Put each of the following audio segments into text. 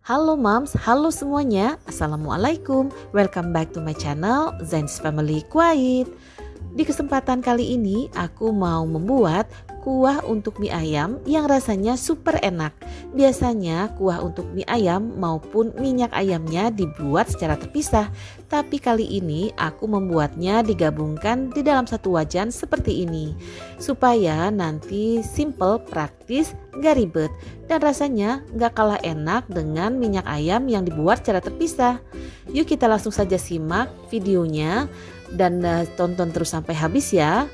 Halo moms, halo semuanya. Assalamualaikum. Welcome back to my channel Zain's Family Quiet. Di kesempatan kali ini aku mau membuat kuah untuk mie ayam yang rasanya super enak. Biasanya kuah untuk mie ayam maupun minyak ayamnya dibuat secara terpisah. Tapi kali ini aku membuatnya digabungkan di dalam satu wajan seperti ini. Supaya nanti simple, praktis, gak ribet. Dan rasanya gak kalah enak dengan minyak ayam yang dibuat secara terpisah. Yuk kita langsung saja simak videonya dan tonton terus sampai habis ya.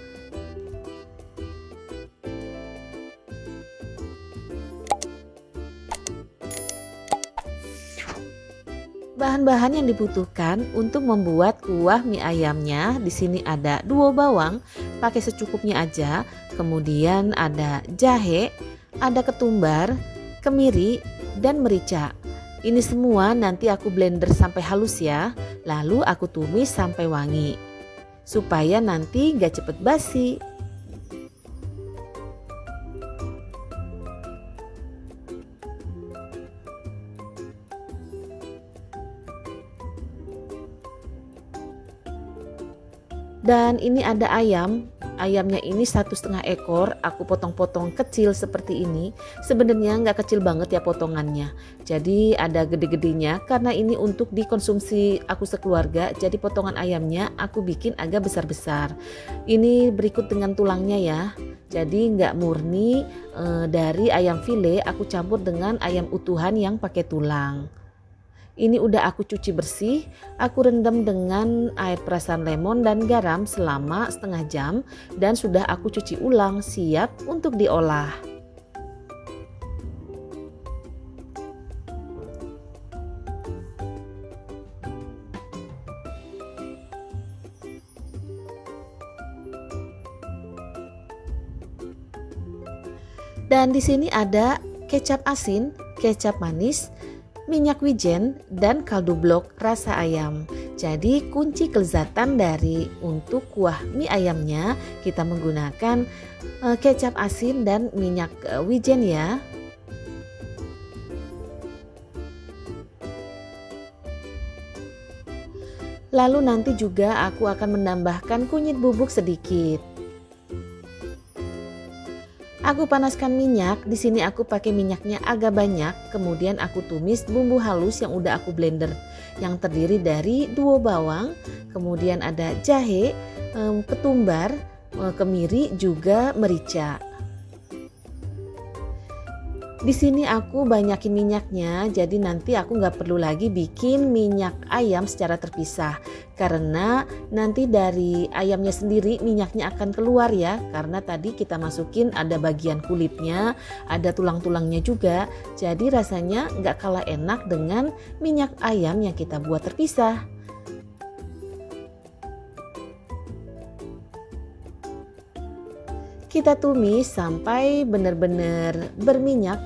Bahan-bahan yang dibutuhkan untuk membuat kuah mie ayamnya di sini ada 2 bawang, pakai secukupnya aja. Kemudian ada jahe, ada ketumbar, kemiri, dan merica. Ini semua nanti aku blender sampai halus ya. Lalu aku tumis sampai wangi. Supaya nanti gak cepet basi. Dan ini ada ayamnya ini 1,5 ekor, aku potong-potong kecil seperti ini. Sebenarnya nggak kecil banget ya potongannya, jadi ada gede-gedenya karena ini untuk dikonsumsi aku sekeluarga. Jadi potongan ayamnya aku bikin agak besar-besar. Ini berikut dengan tulangnya ya, jadi nggak murni dari ayam file, aku campur dengan ayam utuhan yang pakai tulang. Ini udah aku cuci bersih, aku rendam dengan air perasan lemon dan garam selama setengah jam dan sudah aku cuci ulang siap untuk diolah. Dan di sini ada kecap asin, kecap manis, minyak wijen, dan kaldu blok rasa ayam. Jadi kunci kelezatan dari untuk kuah mie ayamnya kita menggunakan kecap asin dan minyak wijen ya. Lalu nanti juga aku akan menambahkan kunyit bubuk sedikit. Aku panaskan minyak, di sini aku pakai minyaknya agak banyak, kemudian aku tumis bumbu halus yang udah aku blender yang terdiri dari 2 bawang, kemudian ada jahe, ketumbar, kemiri juga merica. Di sini aku banyakin minyaknya, jadi nanti aku nggak perlu lagi bikin minyak ayam secara terpisah. Karena nanti dari ayamnya sendiri minyaknya akan keluar ya. Karena tadi kita masukin ada bagian kulitnya, ada tulang-tulangnya juga. Jadi rasanya nggak kalah enak dengan minyak ayam yang kita buat terpisah. Kita tumis sampai benar-benar berminyak,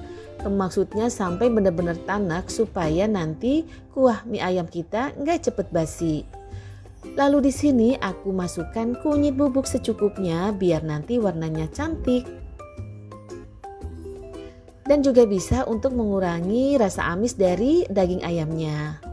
maksudnya sampai benar-benar tanak supaya nanti kuah mie ayam kita nggak cepet basi. Lalu di sini aku masukkan kunyit bubuk secukupnya biar nanti warnanya cantik. Dan juga bisa untuk mengurangi rasa amis dari daging ayamnya.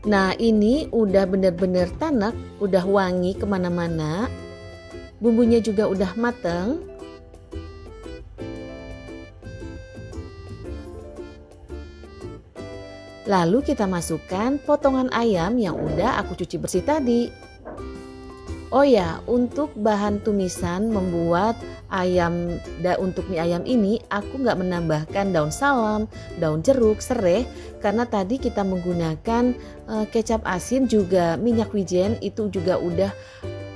Nah ini udah bener-bener tanak, udah wangi kemana-mana, bumbunya juga udah mateng. Lalu kita masukkan potongan ayam yang udah aku cuci bersih tadi. Oh ya, untuk bahan tumisan membuat untuk mie ayam ini aku nggak menambahkan daun salam, daun jeruk, serai karena tadi kita menggunakan kecap asin juga minyak wijen itu juga udah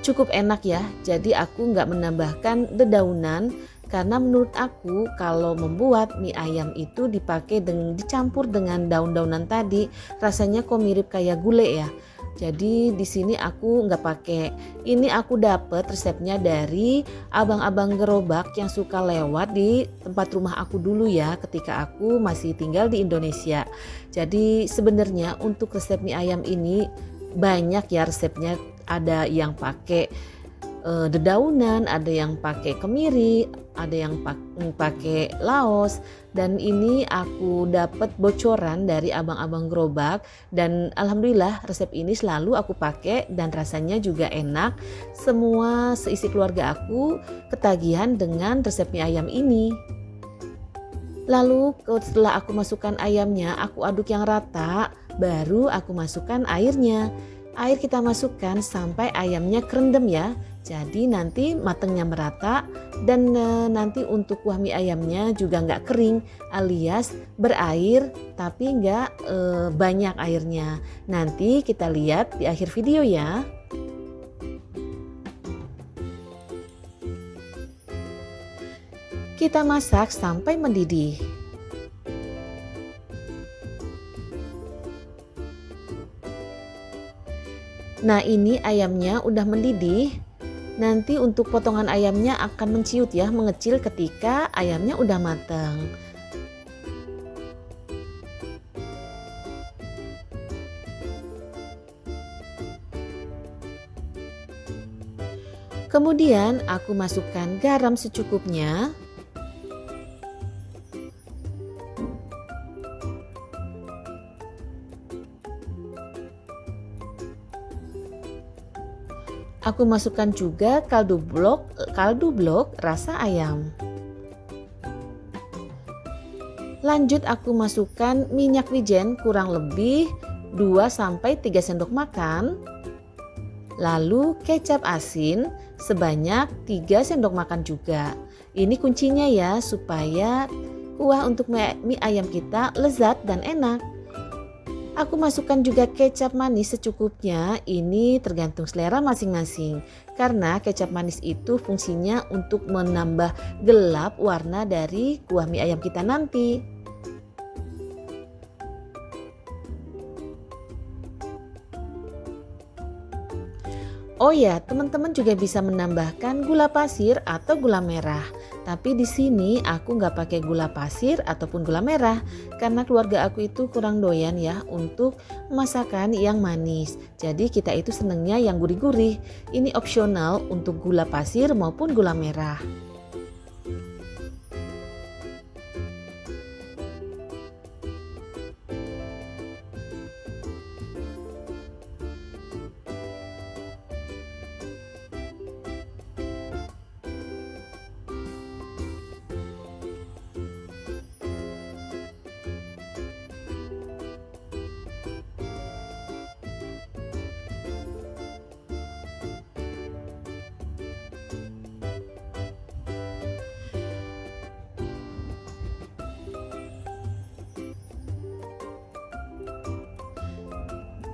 cukup enak ya. Jadi aku nggak menambahkan dedaunan karena menurut aku kalau membuat mie ayam itu dicampur dengan daun-daunan tadi rasanya kok mirip kayak gulai ya. Jadi di sini aku nggak pakai. Ini aku dapat resepnya dari abang-abang gerobak yang suka lewat di tempat rumah aku dulu ya, ketika aku masih tinggal di Indonesia. Jadi sebenarnya untuk resep mie ayam ini banyak ya resepnya. Ada yang pakai dedaunan, ada yang pakai kemiri, ada yang pakai laos, dan ini aku dapat bocoran dari abang-abang gerobak dan alhamdulillah resep ini selalu aku pakai dan rasanya juga enak. Semua seisi keluarga aku ketagihan dengan resep mie ayam ini. Lalu setelah aku masukkan ayamnya, aku aduk yang rata, baru aku masukkan airnya. Air kita masukkan sampai ayamnya kerendam ya. Jadi nanti matangnya merata dan nanti untuk kuah mie ayamnya juga nggak kering alias berair tapi nggak banyak airnya. Nanti kita lihat di akhir video ya. Kita masak sampai mendidih. Nah ini ayamnya udah mendidih. Nanti untuk potongan ayamnya akan menciut ya, mengecil ketika ayamnya udah matang. Kemudian aku masukkan garam secukupnya. Aku masukkan juga kaldu blok rasa ayam. Lanjut aku masukkan minyak wijen kurang lebih 2-3 sendok makan. Lalu kecap asin sebanyak 3 sendok makan juga. Ini kuncinya ya supaya kuah untuk mie ayam kita lezat dan enak. Aku masukkan juga kecap manis secukupnya, ini tergantung selera masing-masing. Karena kecap manis itu fungsinya untuk menambah gelap warna dari kuah mie ayam kita nanti. Oh ya, teman-teman juga bisa menambahkan gula pasir atau gula merah. Tapi di sini aku nggak pakai gula pasir ataupun gula merah karena keluarga aku itu kurang doyan ya untuk masakan yang manis. Jadi kita itu senengnya yang gurih-gurih. Ini opsional untuk gula pasir maupun gula merah.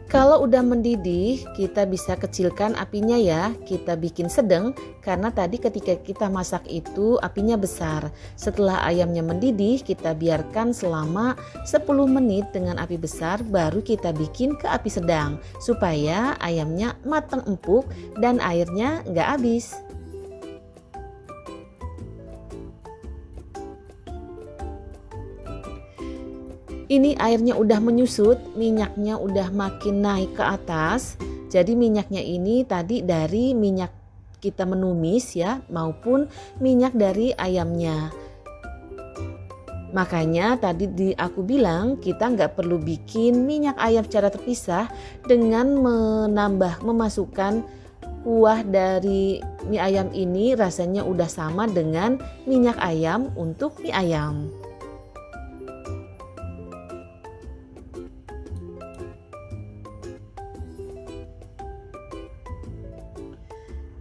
Kalau udah mendidih, kita bisa kecilkan apinya ya. Kita bikin sedang karena tadi ketika kita masak itu apinya besar. Setelah ayamnya mendidih, kita biarkan selama 10 menit dengan api besar, baru kita bikin ke api sedang supaya ayamnya matang empuk dan airnya nggak habis. Ini airnya udah menyusut, minyaknya udah makin naik ke atas. Jadi minyaknya ini tadi dari minyak kita menumis ya, maupun minyak dari ayamnya. Makanya tadi aku bilang kita nggak perlu bikin minyak ayam secara terpisah dengan memasukkan kuah dari mie ayam ini rasanya udah sama dengan minyak ayam untuk mie ayam.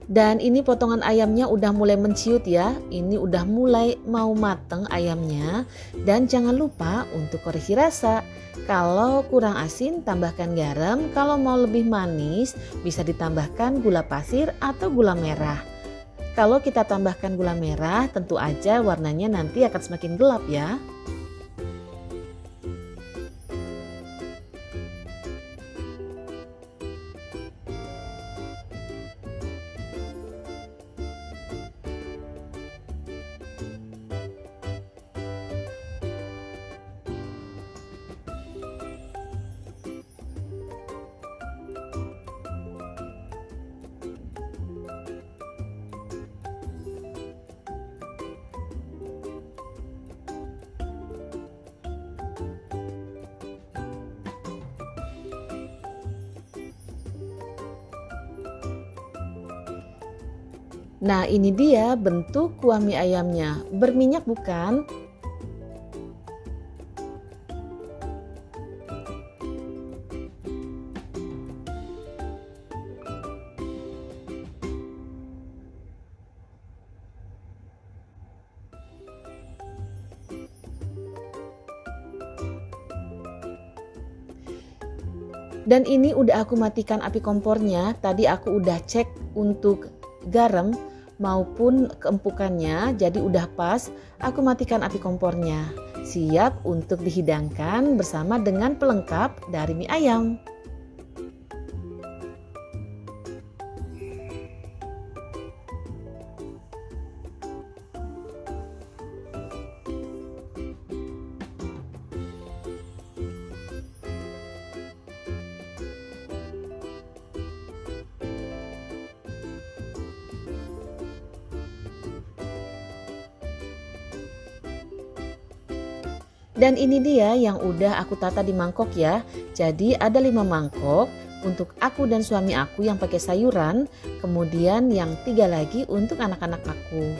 Dan ini potongan ayamnya udah mulai menciut ya. Ini udah mulai mau mateng ayamnya. Dan jangan lupa untuk koreksi rasa. Kalau kurang asin tambahkan garam. Kalau mau lebih manis bisa ditambahkan gula pasir atau gula merah. Kalau kita tambahkan gula merah tentu aja warnanya nanti akan semakin gelap ya. Nah, ini dia bentuk kuah mie ayamnya. Berminyak bukan? Dan ini udah aku matikan api kompornya. Tadi aku udah cek untuk garam maupun keempukannya, jadi udah pas. Aku matikan api kompornya. Siap untuk dihidangkan bersama dengan pelengkap dari mie ayam. Dan ini dia yang udah aku tata di mangkok ya. Jadi ada 5 mangkok untuk aku dan suami aku yang pakai sayuran. Kemudian yang 3 lagi untuk anak-anak aku.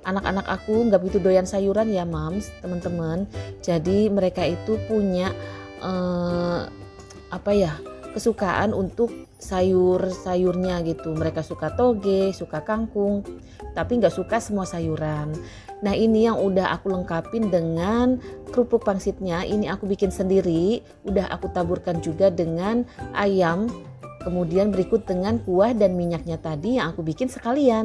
Anak-anak aku nggak begitu doyan sayuran ya mams, teman-teman. Jadi mereka itu punya apa ya, kesukaan untuk sayur-sayurnya gitu. Mereka suka toge, suka kangkung, tapi nggak suka semua sayuran. Nah, ini yang udah aku lengkapin dengan kerupuk pangsitnya. Ini aku bikin sendiri, udah aku taburkan juga dengan ayam. Kemudian berikut dengan kuah dan minyaknya tadi yang aku bikin sekalian.